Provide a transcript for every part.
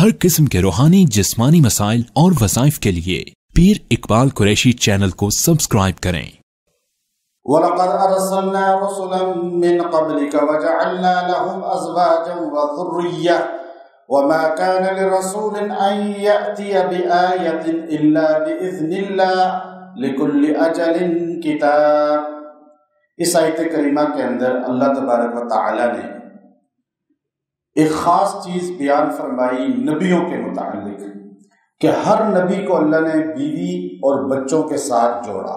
ہر قسم کے روحانی جسمانی مسائل اور وظائف کے لیے پیر اقبال قریشی چینل کو سبسکرائب کریں۔ وَلَقَدْ أَرْسَلْنَا رُسُلًا مِّن قَبْلِكَ وَجَعَلْنَا لَهُمْ أَزْوَاجًا وَذُرِّيَّةً وَمَا كَانَ لِرَسُولٍ أَن يَأْتِيَ بِآيَةٍ إِلَّا بِإِذْنِ اللَّهِ لِكُلِّ أَجَلٍ كِتَابٌ۔ اس آیت کریمہ کے اندر اللہ تبارک و تعالی نے ایک خاص چیز بیان فرمائی نبیوں کے متعلق کہ ہر نبی کو اللہ نے بیوی اور بچوں کے ساتھ جوڑا،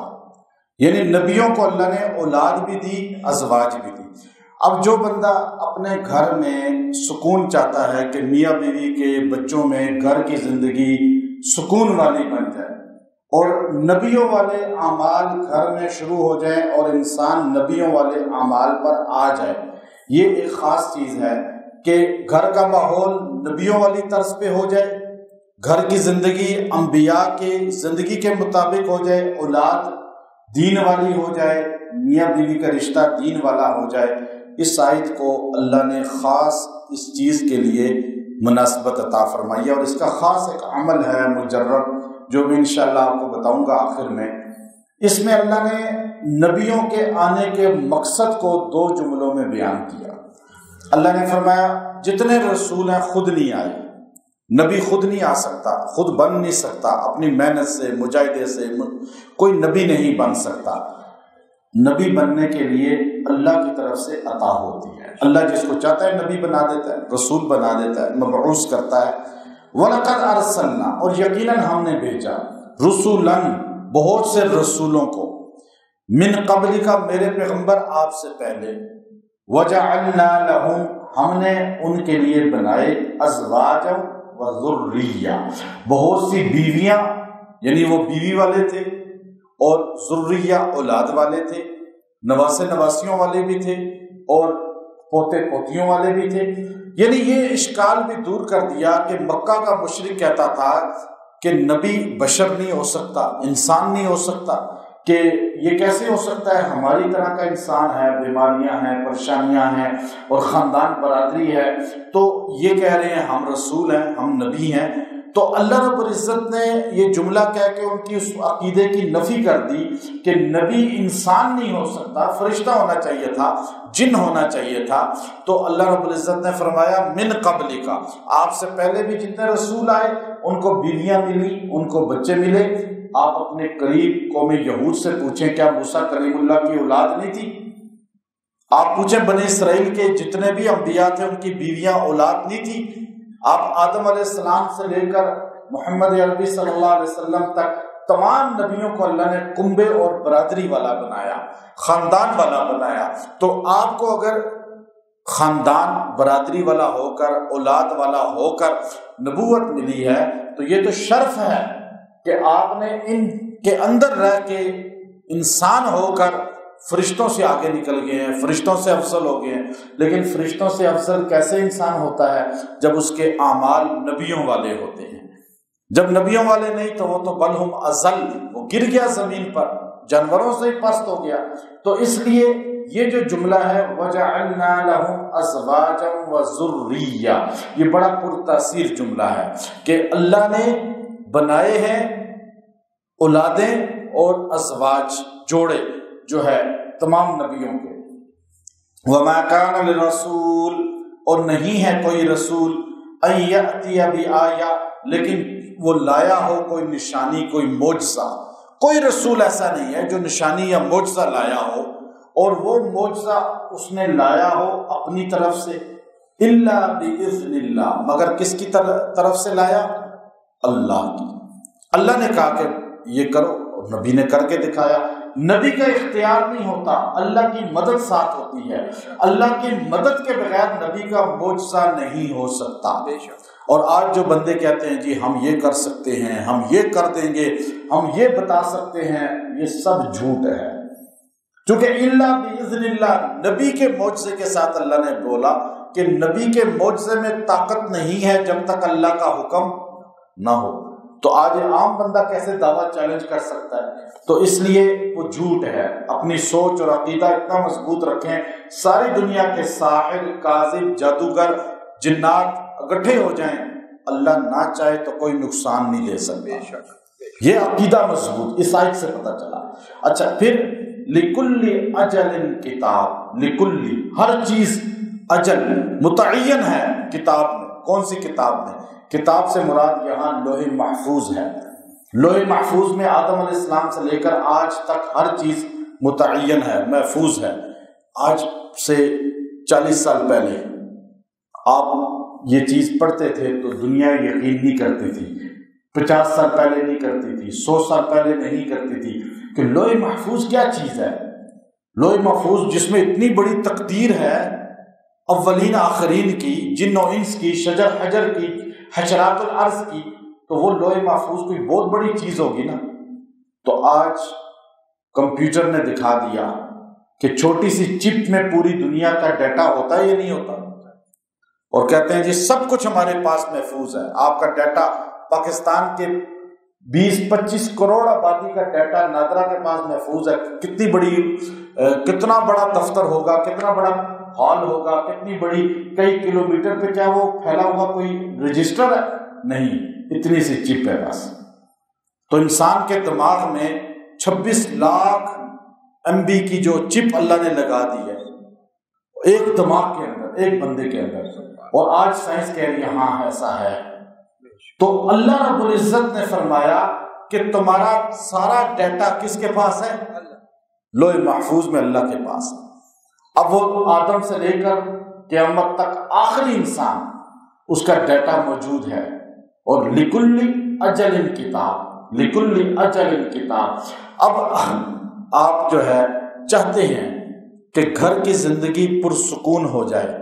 یعنی نبیوں کو اللہ نے اولاد بھی دی، ازواج بھی دی۔ اب جو بندہ اپنے گھر میں سکون چاہتا ہے کہ میاں بیوی کے بچوں میں گھر کی زندگی سکون والی بن جائے اور نبیوں والے اعمال گھر میں شروع ہو جائیں اور انسان نبیوں والے اعمال پر آ جائے، یہ ایک خاص چیز ہے کہ گھر کا ماحول نبیوں والی طرز پہ ہو جائے، گھر کی زندگی انبیاء کے زندگی کے مطابق ہو جائے، اولاد دین والی ہو جائے، میاں بیوی کا رشتہ دین والا ہو جائے۔ اس آیت کو اللہ نے خاص اس چیز کے لیے مناسبت عطا فرمائی ہے اور اس کا خاص ایک عمل ہے مجرب، جو میں انشاءاللہ آپ کو بتاؤں گا آخر میں۔ اس میں اللہ نے نبیوں کے آنے کے مقصد کو دو جملوں میں بیان کیا۔ اللہ نے فرمایا جتنے رسول ہیں خود نہیں آئے، نبی خود نہیں آ سکتا، خود بن نہیں سکتا، اپنی محنت سے مجاہدے سے کوئی نبی نہیں بن سکتا۔ نبی بننے کے لیے اللہ کی طرف سے عطا ہوتی ہے، اللہ جس کو چاہتا ہے نبی بنا دیتا ہے، رسول بنا دیتا ہے، مبعوث کرتا ہے۔ وَلَقَدْ أَرْسَلْنَا، اور یقیناً ہم نے بھیجا، رسولاً، بہت سے رسولوں کو، من قبل کا، میرے پیغمبر آپ سے پہلے، وَجَعَلْنَا لَهُمْ، ہم نے ان کے لیے بنائے، ازواجا وذریہ، بہت سی بیویاں، یعنی وہ بیوی والے تھے، اور ذریہ اولاد والے تھے، نواسے نواسیوں والے بھی تھے اور پوتے پوتیوں والے بھی تھے۔ یعنی یہ اشکال بھی دور کر دیا کہ مکہ کا مشرک کہتا تھا کہ نبی بشر نہیں ہو سکتا، انسان نہیں ہو سکتا، کہ یہ کیسے ہو سکتا ہے، ہماری طرح کا انسان ہے، بیماریاں ہیں، پریشانیاں ہیں اور خاندان برادری ہے، تو یہ کہہ رہے ہیں ہم رسول ہیں، ہم نبی ہیں۔ تو اللہ رب العزت نے یہ جملہ کہہ کے ان کی اس عقیدے کی نفی کر دی کہ نبی انسان نہیں ہو سکتا، فرشتہ ہونا چاہیے تھا، جن ہونا چاہیے تھا۔ تو اللہ رب العزت نے فرمایا من قبل کا، آپ سے پہلے بھی جتنے رسول آئے ان کو بیویاں ملی، ان کو بچے ملے۔ آپ اپنے قریب قوم یہود سے پوچھیں کیا موسیٰ کلیم اللہ کی اولاد نہیں تھی؟ آپ پوچھیں بنی اسرائیل کے جتنے بھی انبیاء تھے ان کی بیویاں اولاد نہیں تھی؟ آپ آدم علیہ السلام سے لے کر محمد عربی صلی اللہ علیہ وسلم تک تمام نبیوں کو اللہ نے کنبے اور برادری والا بنایا، خاندان والا بنایا۔ تو آپ کو اگر خاندان برادری والا ہو کر، اولاد والا ہو کر نبوت ملی ہے تو یہ تو شرف ہے کہ آپ نے ان کے اندر رہ کے انسان ہو کر فرشتوں سے آگے نکل گئے ہیں، فرشتوں سے افضل ہو گئے ہیں۔ لیکن فرشتوں سے افضل کیسے انسان ہوتا ہے؟ جب اس کے اعمال نبیوں والے ہوتے ہیں۔ جب نبیوں والے نہیں تو وہ تو بل ہم اضل، وہ گر گیا زمین پر، جانوروں سے ہی پست ہو گیا۔ تو اس لیے یہ جو جملہ ہے وَجَعَلْنَا لَهُمْ أَزْوَاجًا وَذُرِّيَّةً، یہ بڑا پرتاثیر جملہ ہے کہ اللہ نے بنائے ہیں اولادیں اور ازواج، جوڑے جو ہے تمام نبیوں کے۔ وَمَا كَانَ لِرَسُولٍ، اور نہیں ہے کوئی رسول، أَن يَأْتِيَ بِآيَةٍ، لیکن وہ لایا ہو کوئی نشانی، کوئی معجزہ۔ کوئی رسول ایسا نہیں ہے جو نشانی یا معجزہ لایا ہو، اور وہ معجزہ اس نے لایا ہو اپنی طرف سے، إِلَّا بِإِذْنِ اللَّهِ، مگر کس کی طرف سے لایا؟ اللہ کی۔ اللہ نے کہا کہ یہ کرو اور نبی نے کر کے دکھایا۔ نبی کا اختیار نہیں ہوتا، اللہ کی مدد ساتھ ہوتی ہے۔ اللہ کی مدد کے بغیر نبی کا معجزہ نہیں ہو سکتا۔ اور آج جو بندے کہتے ہیں جی ہم یہ کر سکتے ہیں، ہم یہ کر دیں گے، ہم یہ بتا سکتے ہیں، یہ سب جھوٹ ہے۔ چونکہ الا باذن اللہ، نبی کے معجزے کے ساتھ اللہ نے بولا کہ نبی کے معجزے میں طاقت نہیں ہے جب تک اللہ کا حکم نہ ہو۔ تو آج عام بندہ کیسے دعویٰ چیلنج کر سکتا ہے؟ تو اس لیے وہ جھوٹ ہے۔ اپنی سوچ اور عقیدہ اتنا مضبوط رکھیں، ساری دنیا کے ساحر، کاذب، جادوگر، جنات اکٹھے ہو جائیں، اللہ نہ چاہے تو کوئی نقصان نہیں دے سکتا۔ یہ عقیدہ مضبوط اس آیت سے پتہ چلا۔ اچھا، پھر لکل اجل کتاب، لکل ہر چیز اجل متعین ہے کتاب میں۔ کون سی کتاب میں؟ کتاب سے مراد یہاں لوح محفوظ ہے۔ لوح محفوظ میں آدم علیہ السلام سے لے کر آج تک ہر چیز متعین ہے، محفوظ ہے۔ آج سے 40 سال پہلے آپ یہ چیز پڑھتے تھے تو دنیا یقین نہیں کرتی تھی، 50 سال پہلے نہیں کرتی تھی، 100 سال پہلے نہیں کرتی تھی کہ لوح محفوظ کیا چیز ہے۔ لوح محفوظ جس میں اتنی بڑی تقدیر ہے اولین آخرین کی، جن و انس کی، شجر حجر کی، حشرات الارض کی، تو وہ لوح محفوظ کوئی بہت بڑی چیز ہوگی نا۔ تو آج کمپیوٹر نے دکھا دیا کہ چھوٹی سی چپ میں پوری دنیا کا ڈیٹا ہوتا ہے یا نہیں ہوتا، اور کہتے ہیں جی سب کچھ ہمارے پاس محفوظ ہے۔ آپ کا ڈیٹا، پاکستان کے 20-25 کروڑ آبادی کا ڈیٹا نادرا کے پاس محفوظ ہے۔ کتنی بڑی، کتنا بڑا دفتر ہوگا، کتنا بڑا ہال ہوگا، کتنی بڑی، کئی کلومیٹر پہ کیا وہ پھیلا ہوا کوئی رجسٹر ہے؟ نہیں، اتنی سی چپ ہے بس۔ تو انسان کے دماغ میں 26 لاکھ MB کی جو چپ اللہ نے لگا دی ہے ایک دماغ کے اندر، ایک بندے کے اندر، اور آج سائنس کہہ رہی ہے ہاں ایسا ہے۔ تو اللہ رب العزت نے فرمایا کہ تمہارا سارا ڈیٹا کس کے پاس ہے؟ لوح محفوظ میں، اللہ کے پاس ہے۔ اب وہ آدم سے لے کر قیامت تک آخری انسان، اس کا ڈیٹا موجود ہے۔ اور لکل اجل کتاب، لکل اجل کتاب۔ اب آپ جو ہے چاہتے ہیں کہ گھر کی زندگی پرسکون ہو جائے،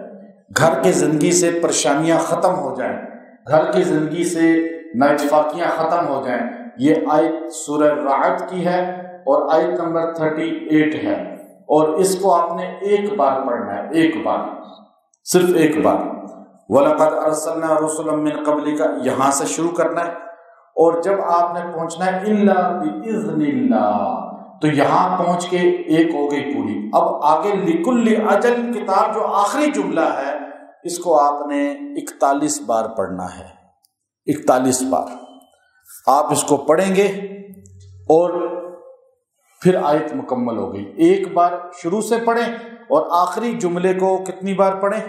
گھر کی زندگی سے پریشانیاں ختم ہو جائیں، گھر کی زندگی سے نااتفاقیاں ختم ہو جائیں۔ یہ آیت سورہ رعد کی ہے اور آیت نمبر 38 ہے، اور اس کو آپ نے ایک بار پڑھنا ہے، ایک بار، صرف ایک بار۔ وَلَقَدْ أَرْسَلْنَا رُسُلًا مِّن قَبْلِكَ، یہاں سے شروع کرنا ہے، اور جب آپ نے پہنچنا ہے إِلَّا بِإِذْنِ اللَّهِ، تو یہاں پہنچ کے ایک ہو گئی پوری۔ اب آگے لِكُلِّ أَجَلٍ کتاب جو آخری جملہ ہے، اس کو آپ نے 41 بار پڑھنا ہے، 41 بار آپ اس کو پڑھیں گے، اور پھر آیت مکمل ہو گئی۔ ایک بار شروع سے پڑھیں اور آخری جملے کو کتنی بار پڑھیں؟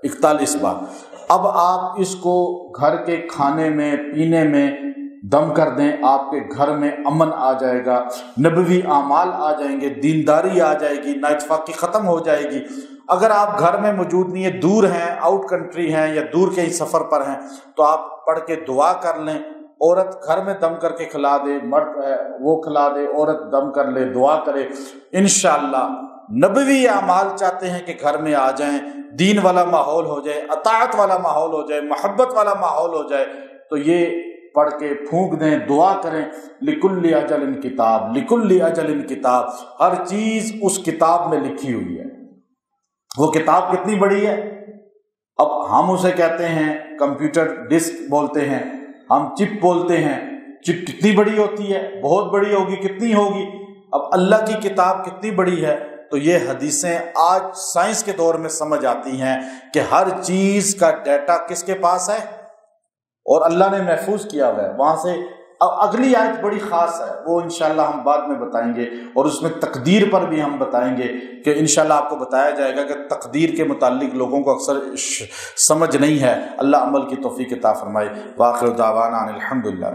41 بار۔ اب آپ اس کو گھر کے کھانے میں، پینے میں دم کر دیں، آپ کے گھر میں امن آ جائے گا، نبوی اعمال آ جائیں گے، دینداری آ جائے گی، نااتفاقی ختم ہو جائے گی۔ اگر آپ گھر میں موجود نہیں ہیں، دور ہیں، آؤٹ کنٹری ہیں یا دور کہیں سفر پر ہیں، تو آپ پڑھ کے دعا کر لیں۔ عورت گھر میں دم کر کے کھلا دے، مرد ہے وہ کھلا دے، عورت دم کر لے، دعا کرے، انشاءاللہ۔ نبوی اعمال چاہتے ہیں کہ گھر میں آ جائیں، دین والا ماحول ہو جائے، اطاعت والا ماحول ہو جائے، محبت والا ماحول ہو جائے، تو یہ پڑھ کے پھونک دیں، دعا کریں۔ لِكُلِّ أَجَلٍ کتاب، لِكُلِّ أَجَلٍ کتاب، ہر چیز اس کتاب میں لکھی ہوئی ہے۔ وہ کتاب کتنی بڑی ہے؟ اب ہم اسے کہتے ہیں کمپیوٹر ڈسک بولتے ہیں، ہم چپ بولتے ہیں۔ چپ کتنی بڑی ہوتی ہے؟ بہت بڑی ہوگی، کتنی ہوگی؟ اب اللہ کی کتاب کتنی بڑی ہے؟ تو یہ حدیثیں آج سائنس کے دور میں سمجھ آتی ہیں کہ ہر چیز کا ڈیٹا کس کے پاس ہے، اور اللہ نے محفوظ کیا ہوا ہے وہاں سے۔ اب اگلی آیت بڑی خاص ہے، وہ انشاءاللہ ہم بعد میں بتائیں گے، اور اس میں تقدیر پر بھی ہم بتائیں گے کہ انشاءاللہ آپ کو بتایا جائے گا کہ تقدیر کے متعلق لوگوں کو اکثر سمجھ نہیں ہے۔ اللہ عمل کی توفیق عطا فرمائے۔ وآخر دعوانا ان الحمدللہ۔